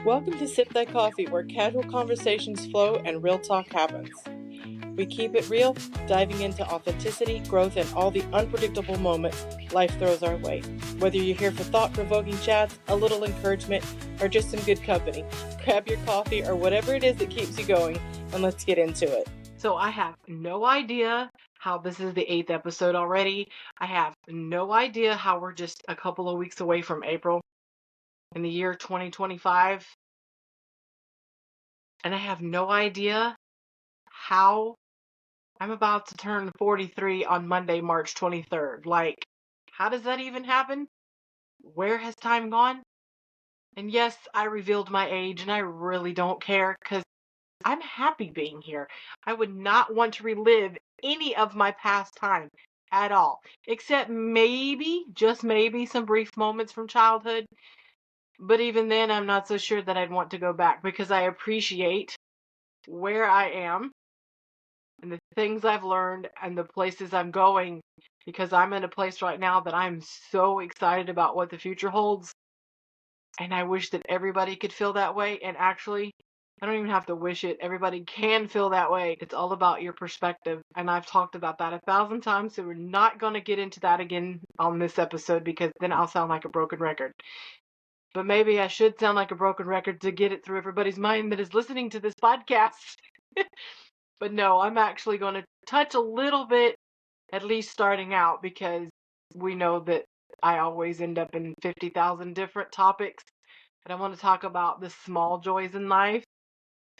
Welcome to Sip Thy Coffee, where casual conversations flow and real talk happens. We keep it real, diving into authenticity, growth, and all the unpredictable moments life throws our way. Whether you're here for thought-provoking chats, a little encouragement, or just some good company, grab your coffee or whatever it is that keeps you going, and let's get into it. So I have no idea how this is the 8th episode already. I have no idea how we're just a couple of weeks away from April in the year 2025. And I have no idea how I'm about to turn 43 on Monday, March 23rd. Like, how does that even happen? Where has time gone? And yes, I revealed my age, and I really don't care because I'm happy being here. I would not want to relive any of my past time at all, except maybe, just maybe, some brief moments from childhood. But even then, I'm not so sure that I'd want to go back because I appreciate where I am and the things I've learned and the places I'm going, because I'm in a place right now that I'm so excited about what the future holds. And I wish that everybody could feel that way. And actually, I don't even have to wish it. Everybody can feel that way. It's all about your perspective. And I've talked about that 1,000 times. So we're not going to get into that again on this episode because then I'll sound like a broken record. But maybe I should sound like a broken record to get it through everybody's mind that is listening to this podcast. But no, I'm actually going to touch a little bit, at least starting out, because we know that I always end up in 50,000 different topics. And I want to talk about the small joys in life,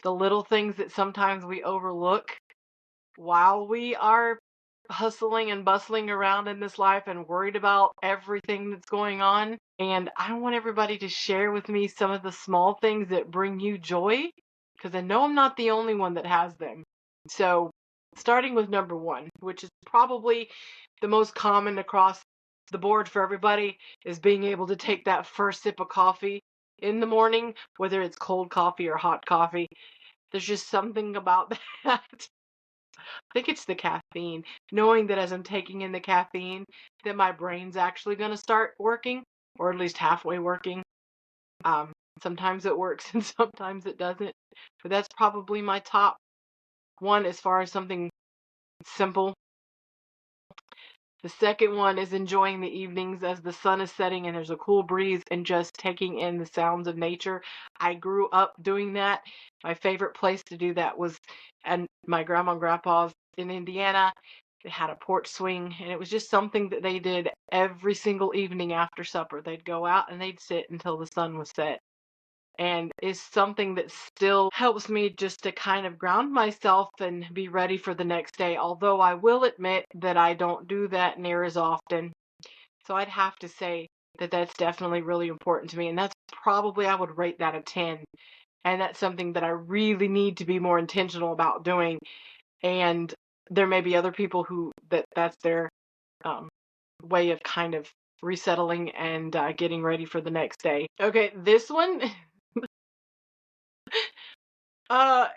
the little things that sometimes we overlook while we are hustling and bustling around in this life and worried about everything that's going on. And I want everybody to share with me some of the small things that bring you joy, because I know I'm not the only one that has them. So, starting with number one, which is probably the most common across the board for everybody, is being able to take that first sip of coffee in the morning, whether it's cold coffee or hot coffee. There's just something about that. I think it's the caffeine. Knowing that as I'm taking in the caffeine, that my brain's actually going to start working, or at least halfway working. Sometimes it works and sometimes it doesn't. But that's probably my top one as far as something simple. The second one is enjoying the evenings as the sun is setting and there's a cool breeze and just taking in the sounds of nature. I grew up doing that. My favorite place to do that was at my grandma and grandpa's in Indiana. They had a porch swing, and it was just something that they did every single evening after supper. They'd go out and they'd sit until the sun was set. And is something that still helps me just to kind of ground myself and be ready for the next day. Although I will admit that I don't do that near as often. So I'd have to say that that's definitely really important to me. And that's probably, I would rate that a 10. And that's something that I really need to be more intentional about doing. And there may be other people who that's their way of kind of resettling and getting ready for the next day. Okay, this one.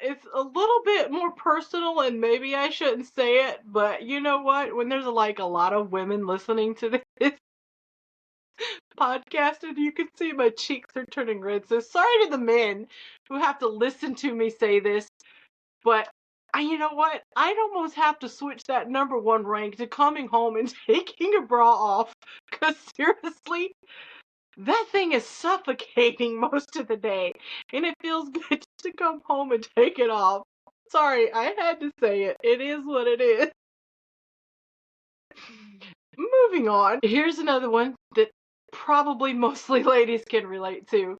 It's a little bit more personal, and maybe I shouldn't say it, but you know what? When there's like a lot of women listening to this podcast, and you can see my cheeks are turning red. So sorry to the men who have to listen to me say this, but you know what? I'd almost have to switch that number one rank to coming home and taking a bra off, because seriously, that thing is suffocating most of the day, and it feels good to come home and take it off. Sorry, I had to say it. It is what it is. Moving on. Here's another one that probably mostly ladies can relate to,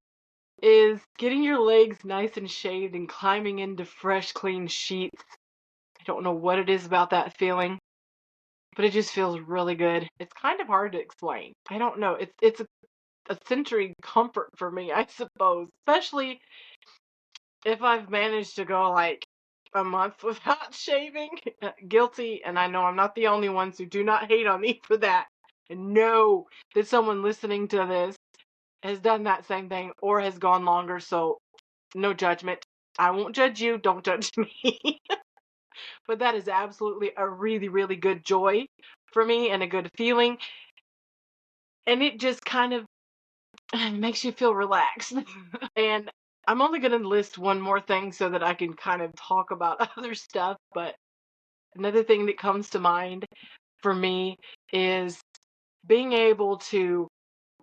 is getting your legs nice and shaved and climbing into fresh, clean sheets. I don't know what it is about that feeling, but it just feels really good. It's kind of hard to explain. I don't know. It's a sensory comfort for me, I suppose. Especially if I've managed to go like a month without shaving. Guilty, and I know I'm not the only ones who do not hate on me for that. And know that someone listening to this has done that same thing or has gone longer, so no judgment. I won't judge you, don't judge me. But that is absolutely a really, really good joy for me and a good feeling. And it just kind of makes you feel relaxed. And I'm only going to list one more thing so that I can kind of talk about other stuff. But another thing that comes to mind for me is being able to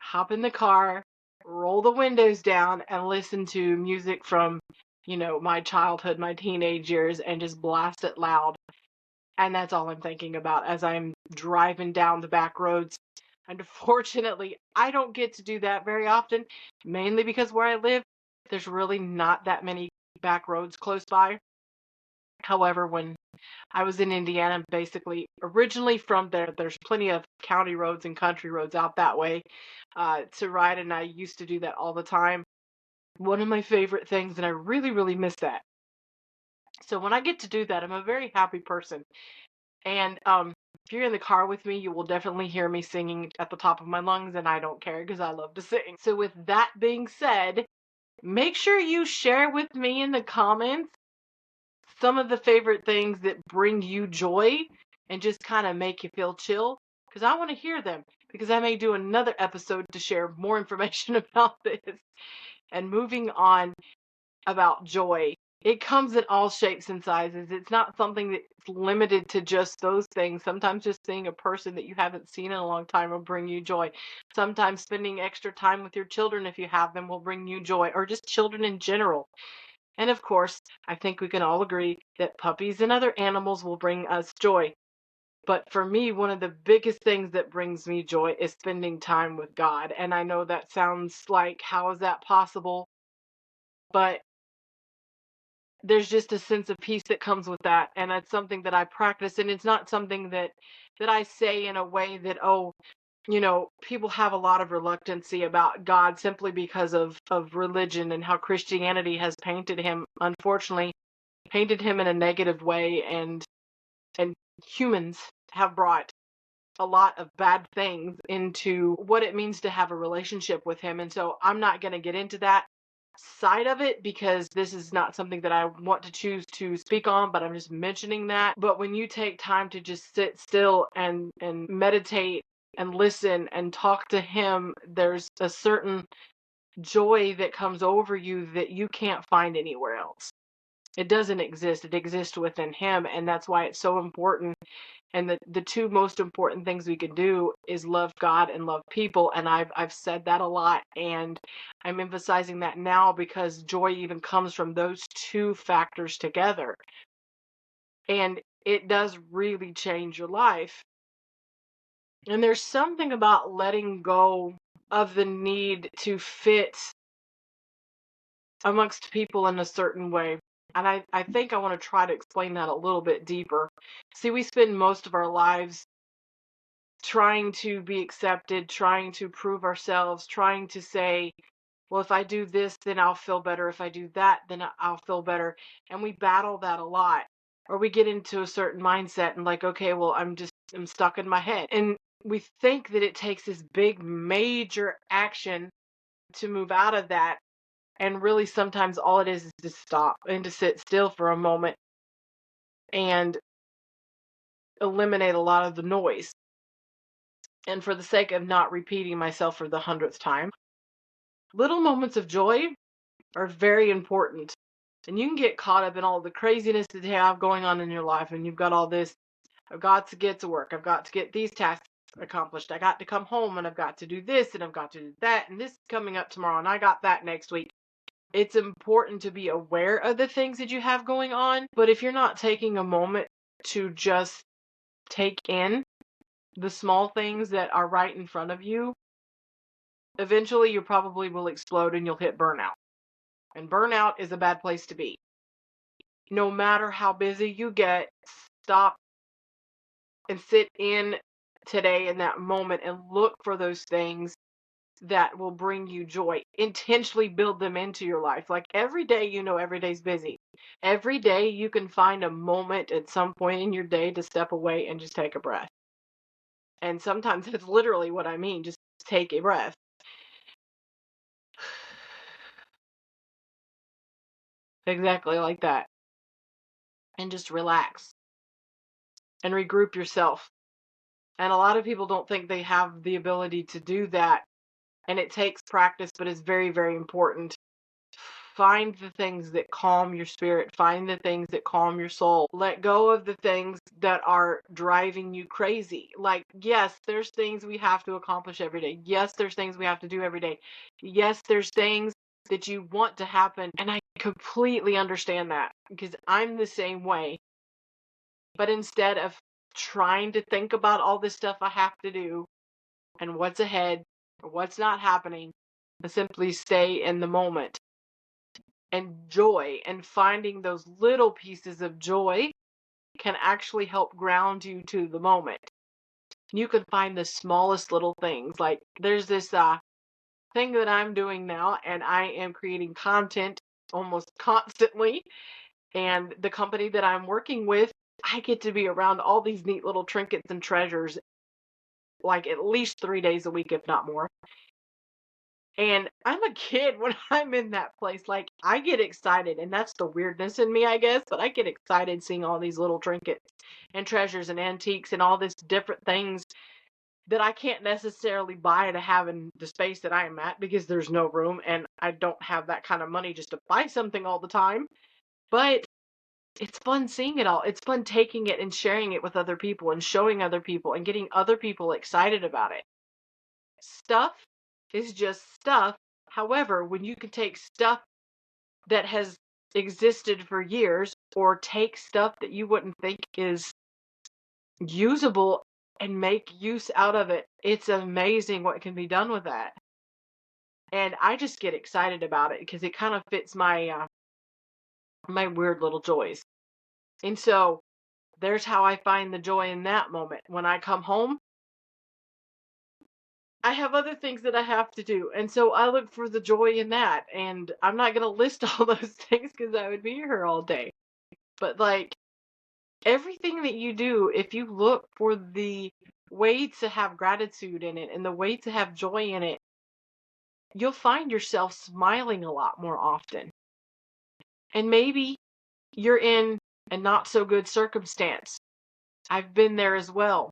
hop in the car, roll the windows down, and listen to music from, my childhood, my teenage years, and just blast it loud. And that's all I'm thinking about as I'm driving down the back roads. Unfortunately, I don't get to do that very often, mainly because where I live, there's really not that many back roads close by. However, when I was in Indiana, basically originally from there, there's plenty of county roads and country roads out that way to ride, and I used to do that all the time. One of my favorite things, and I really, really miss that. So when I get to do that, I'm a very happy person. And if you're in the car with me, you will definitely hear me singing at the top of my lungs, and I don't care because I love to sing. So with that being said, make sure you share with me in the comments some of the favorite things that bring you joy and just kind of make you feel chill, because I want to hear them, because I may do another episode to share more information about this. And moving on, about joy, it comes in all shapes and sizes. It's not something that's limited to just those things. Sometimes just seeing a person that you haven't seen in a long time will bring you joy. Sometimes spending extra time with your children, if you have them, will bring you joy, or just children in general. And of course, I think we can all agree that puppies and other animals will bring us joy. But for me, one of the biggest things that brings me joy is spending time with God. And I know that sounds like, how is that possible? But there's just a sense of peace that comes with that. And it's something that I practice. And it's not something that I say in a way that, oh, people have a lot of reluctancy about God simply because of religion and how Christianity has painted him, unfortunately, painted him in a negative way, and humans have brought a lot of bad things into what it means to have a relationship with him. And so I'm not going to get into that side of it because this is not something that I want to choose to speak on, but I'm just mentioning that. But when you take time to just sit still and meditate and listen and talk to him, there's a certain joy that comes over you that you can't find anywhere else. It doesn't exist. It exists within him, and that's why it's so important. And the two most important things we can do is love God and love people. And I've said that a lot, and I'm emphasizing that now because joy even comes from those two factors together. And it does really change your life. And there's something about letting go of the need to fit amongst people in a certain way. And I think I want to try to explain that a little bit deeper. See, we spend most of our lives trying to be accepted, trying to prove ourselves, trying to say, well, if I do this, then I'll feel better. If I do that, then I'll feel better. And we battle that a lot. Or we get into a certain mindset and like, okay, well, I'm stuck in my head. And we think that it takes this big major action to move out of that. And really sometimes all it is to stop and to sit still for a moment and eliminate a lot of the noise. And for the sake of not repeating myself for the 100th time, little moments of joy are very important. And you can get caught up in all the craziness that you have going on in your life. And you've got all this, I've got to get to work. I've got to get these tasks accomplished. I got to come home and I've got to do this and I've got to do that. And this is coming up tomorrow and I got that next week. It's important to be aware of the things that you have going on. But if you're not taking a moment to just take in the small things that are right in front of you, eventually you probably will explode and you'll hit burnout. And burnout is a bad place to be. No matter how busy you get, stop and sit in today in that moment and look for those things that will bring you joy. Intentionally build them into your life. Like every day, every day's busy. Every day you can find a moment at some point in your day to step away and just take a breath. And sometimes that's literally what I mean. Just take a breath. Exactly like that. And just relax and regroup yourself. And a lot of people don't think they have the ability to do that. And it takes practice, but it's very, very important. Find the things that calm your spirit. Find the things that calm your soul. Let go of the things that are driving you crazy. Like, yes, there's things we have to accomplish every day. Yes, there's things we have to do every day. Yes, there's things that you want to happen. And I completely understand that because I'm the same way. But instead of trying to think about all this stuff I have to do and what's ahead or what's not happening, I simply stay in the moment. And joy and finding those little pieces of joy can actually help ground you to the moment. You can find the smallest little things. Like there's this thing that I'm doing now, and I am creating content almost constantly. And the company that I'm working with, I get to be around all these neat little trinkets and treasures, like at least 3 days a week, if not more. And I'm a kid when I'm in that place. Like, I get excited, and that's the weirdness in me, I guess, but I get excited seeing all these little trinkets and treasures and antiques and all this different things that I can't necessarily buy to have in the space that I am at because there's no room and I don't have that kind of money just to buy something all the time. But it's fun seeing it all. It's fun taking it and sharing it with other people and showing other people and getting other people excited about it. Stuff is just stuff. However, when you can take stuff that has existed for years or take stuff that you wouldn't think is usable and make use out of it, it's amazing what can be done with that. And I just get excited about it because it kind of fits my weird little joys. And so there's how I find the joy in that moment. When I come home, I have other things that I have to do. And so I look for the joy in that. And I'm not going to list all those things because I would be here all day. But like everything that you do, if you look for the way to have gratitude in it and the way to have joy in it, you'll find yourself smiling a lot more often. And maybe you're in a not so good circumstance. I've been there as well.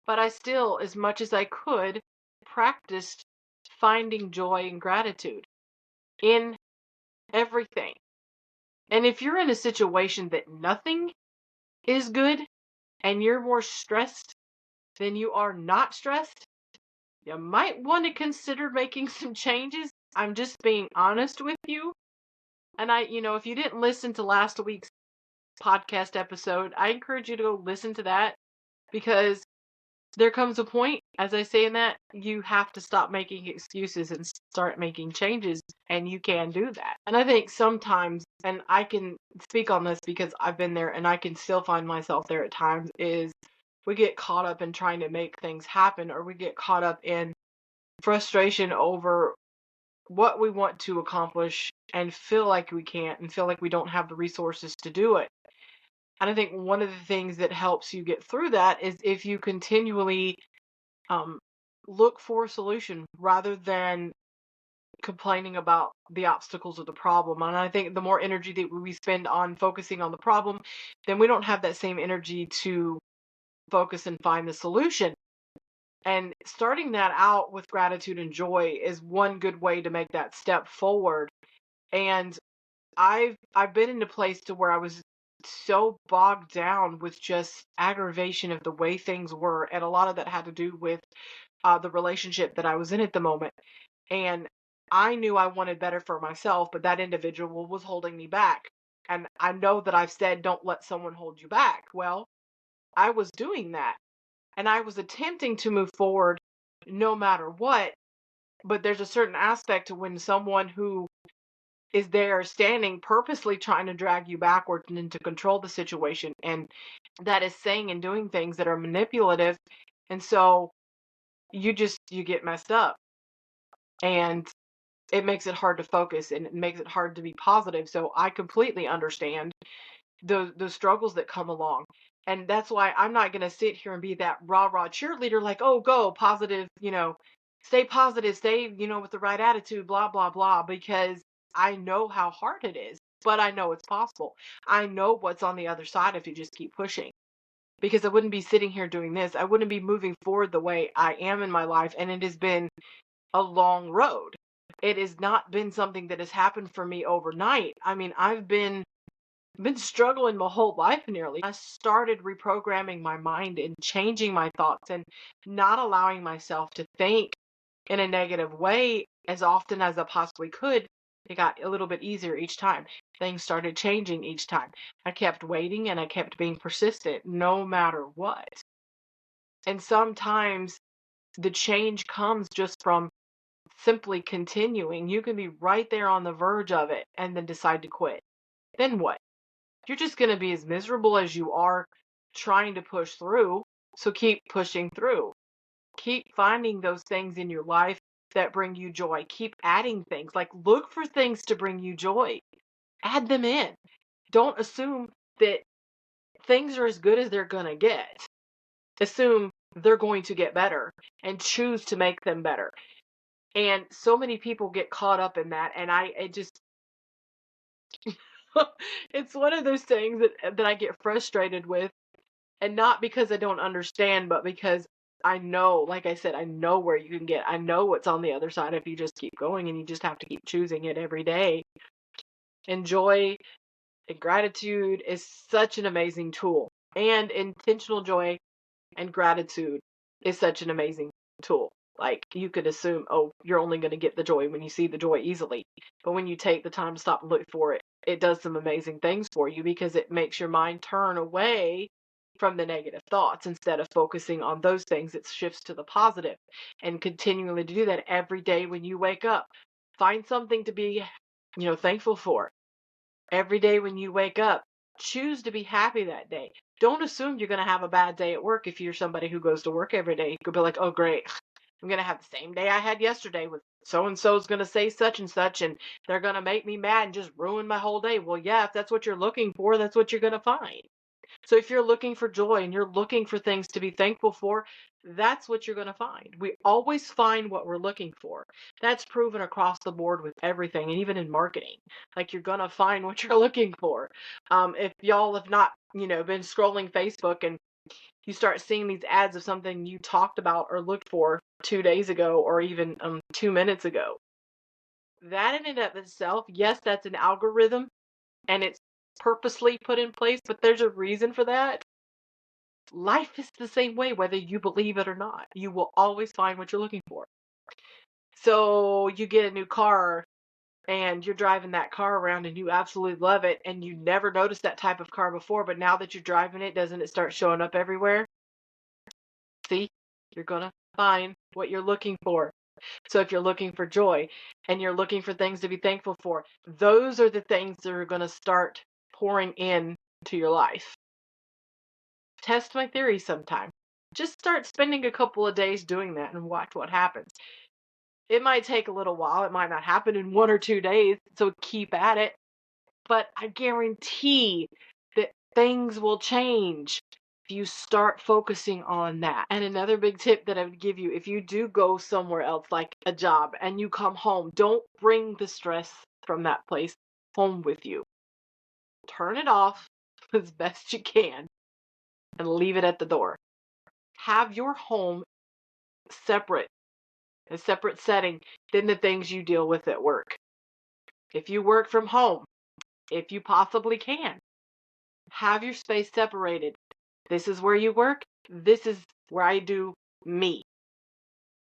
But I still, as much as I could, practiced finding joy and gratitude in everything. And if you're in a situation that nothing is good and you're more stressed than you are not stressed, you might want to consider making some changes. I'm just being honest with you. And if you didn't listen to last week's podcast episode, I encourage you to go listen to that because there comes a point, as I say in that, you have to stop making excuses and start making changes, and you can do that. And I think sometimes, and I can speak on this because I've been there and I can still find myself there at times, is we get caught up in trying to make things happen, or we get caught up in frustration over what we want to accomplish and feel like we can't and feel like we don't have the resources to do it. And I think one of the things that helps you get through that is if you continually um, look for a solution rather than complaining about the obstacles of the problem. And I think the more energy that we spend on focusing on the problem, then we don't have that same energy to focus and find the solution. And starting that out with gratitude and joy is one good way to make that step forward. And I've been in a place to where I was so bogged down with just aggravation of the way things were, and a lot of that had to do with the relationship that I was in at the moment. And I knew I wanted better for myself, but that individual was holding me back. And I know that I've said don't let someone hold you back. Well, I was doing that, and I was attempting to move forward no matter what. But there's a certain aspect to when someone who is there standing purposely trying to drag you backwards and to control the situation, and that is saying and doing things that are manipulative, and so you get messed up, and it makes it hard to focus and it makes it hard to be positive. So I completely understand the struggles that come along, and that's why I'm not going to sit here and be that rah cheerleader like, oh, go positive, stay positive, stay, with the right attitude, blah blah blah, because I know how hard it is, but I know it's possible. I know what's on the other side if you just keep pushing. Because I wouldn't be sitting here doing this. I wouldn't be moving forward the way I am in my life. And it has been a long road. It has not been something that has happened for me overnight. I mean, I've been struggling my whole life nearly. I started reprogramming my mind and changing my thoughts and not allowing myself to think in a negative way as often as I possibly could. It got a little bit easier each time. Things started changing each time. I kept waiting and I kept being persistent no matter what. And sometimes the change comes just from simply continuing. You can be right there on the verge of it and then decide to quit. Then what? You're just going to be as miserable as you are trying to push through. So keep pushing through. Keep finding those things in your life that bring you joy. Keep adding things. Like, look for things to bring you joy. Add them in. Don't assume that things are as good as they're going to get. Assume they're going to get better and choose to make them better. And so many people get caught up in that. And it just, it's one of those things that I get frustrated with. And not because I don't understand, but because I know, like I said, I know where you can get. I know what's on the other side if you just keep going and you just have to keep choosing it every day. And joy and gratitude is such an amazing tool. And intentional joy and gratitude is such an amazing tool. Like, you could assume, oh, you're only going to get the joy when you see the joy easily. But when you take the time to stop and look for it, it does some amazing things for you because it makes your mind turn away from the negative thoughts. Instead of focusing on those things, it shifts to the positive. And continually do that every day when you wake up. Find something to be, thankful for. Every day when you wake up, choose to be happy that day. Don't assume you're going to have a bad day at work if you're somebody who goes to work every day. You could be like, oh, great. I'm going to have the same day I had yesterday with so and so's going to say such and such, and they're going to make me mad and just ruin my whole day. Well, yeah, if that's what you're looking for, that's what you're going to find. So if you're looking for joy and you're looking for things to be thankful for, that's what you're going to find. We always find what we're looking for. That's proven across the board with everything, and even in marketing. Like, you're going to find what you're looking for. If y'all have not, been scrolling Facebook and you start seeing these ads of something you talked about or looked for 2 days ago or even 2 minutes ago, that in and of itself, yes, that's an algorithm and it's purposely put in place, but there's a reason for that. Life is the same way, whether you believe it or not. You will always find what you're looking for. So you get a new car and you're driving that car around and you absolutely love it and you never noticed that type of car before, but now that you're driving it, doesn't it start showing up everywhere? See, you're going to find what you're looking for. So if you're looking for joy and you're looking for things to be thankful for, those are the things that are going to start pouring in to your life. Test my theory sometime. Just start spending a couple of days doing that and watch what happens. It might take a little while. It might not happen in 1 or 2 days. So keep at it. But I guarantee that things will change if you start focusing on that. And another big tip that I would give you, if you do go somewhere else, like a job, and you come home, don't bring the stress from that place home with you. Turn it off as best you can and leave it at the door. Have your home separate, a separate setting than the things you deal with at work. If you work from home, if you possibly can, have your space separated. This is where you work. This is where I do me.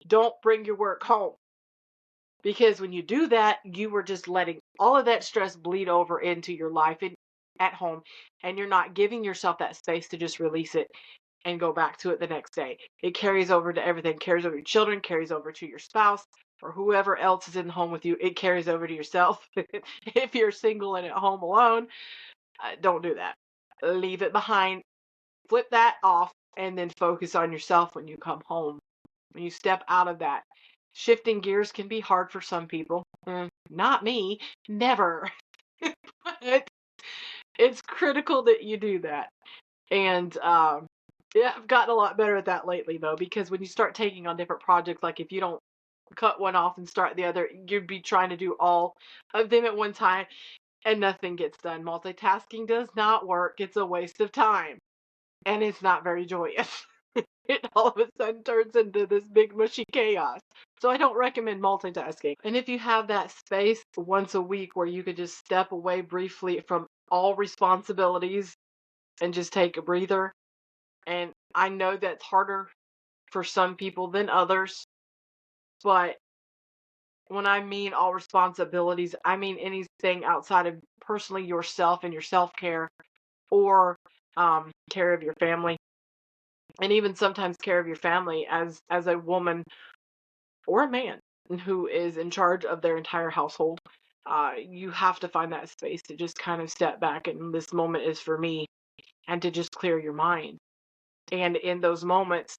Don't bring your work home. Because when you do that, you are just letting all of that stress bleed over into your life at home, and you're not giving yourself that space to just release it and go back to it the next day. It carries over to everything, carries over to your children, carries over to your spouse, or whoever else is in the home with you. It carries over to yourself. If you're single and at home alone, don't do that. Leave it behind, flip that off, and then focus on yourself when you come home. When you step out of that. Shifting gears can be hard for some people. Not me, never. But it's critical that you do that. And yeah, I've gotten a lot better at that lately, though, because when you start taking on different projects, like if you don't cut one off and start the other, you'd be trying to do all of them at one time and nothing gets done. Multitasking does not work. It's a waste of time and it's not very joyous. it all of a sudden turns into this big mushy chaos. So I don't recommend multitasking. And if you have that space once a week where you could just step away briefly from all responsibilities and just take a breather, and I know that's harder for some people than others, but when I mean all responsibilities, I mean anything outside of personally yourself and your self-care, or care of your family, and even sometimes care of your family as a woman or a man who is in charge of their entire household. You have to find that space to just kind of step back, and this moment is for me, and to just clear your mind. And in those moments,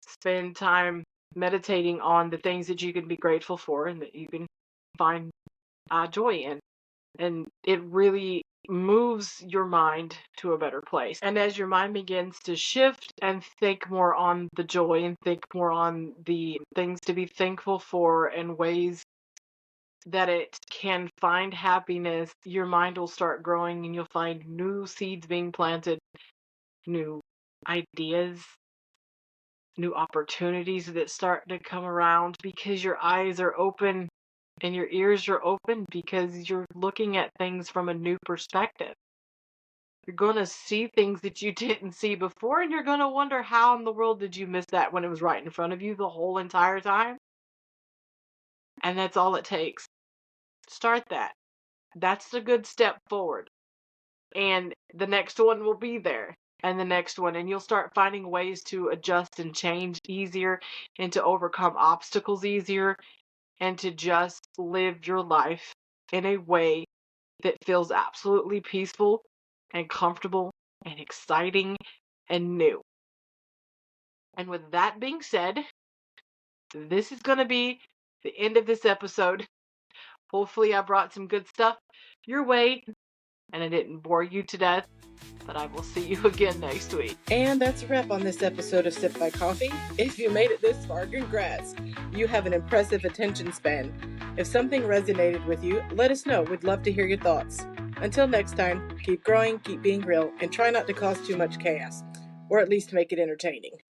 spend time meditating on the things that you can be grateful for and that you can find joy in. And it really moves your mind to a better place. And as your mind begins to shift and think more on the joy and think more on the things to be thankful for and ways that it can find happiness, your mind will start growing and you'll find new seeds being planted, new ideas, new opportunities that start to come around because your eyes are open and your ears are open because you're looking at things from a new perspective. You're going to see things that you didn't see before, and you're going to wonder how in the world did you miss that when it was right in front of you the whole entire time? And that's all it takes. Start that. That's a good step forward. And the next one will be there. And the next one. And you'll start finding ways to adjust and change easier and to overcome obstacles easier and to just live your life in a way that feels absolutely peaceful and comfortable and exciting and new. And with that being said, this is going to be the end of this episode. Hopefully, I brought some good stuff your way and I didn't bore you to death. But I will see you again next week. And that's a wrap on this episode of Sip by Coffee. If you made it this far, congrats. You have an impressive attention span. If something resonated with you, let us know. We'd love to hear your thoughts. Until next time, keep growing, keep being real, and try not to cause too much chaos, or at least make it entertaining.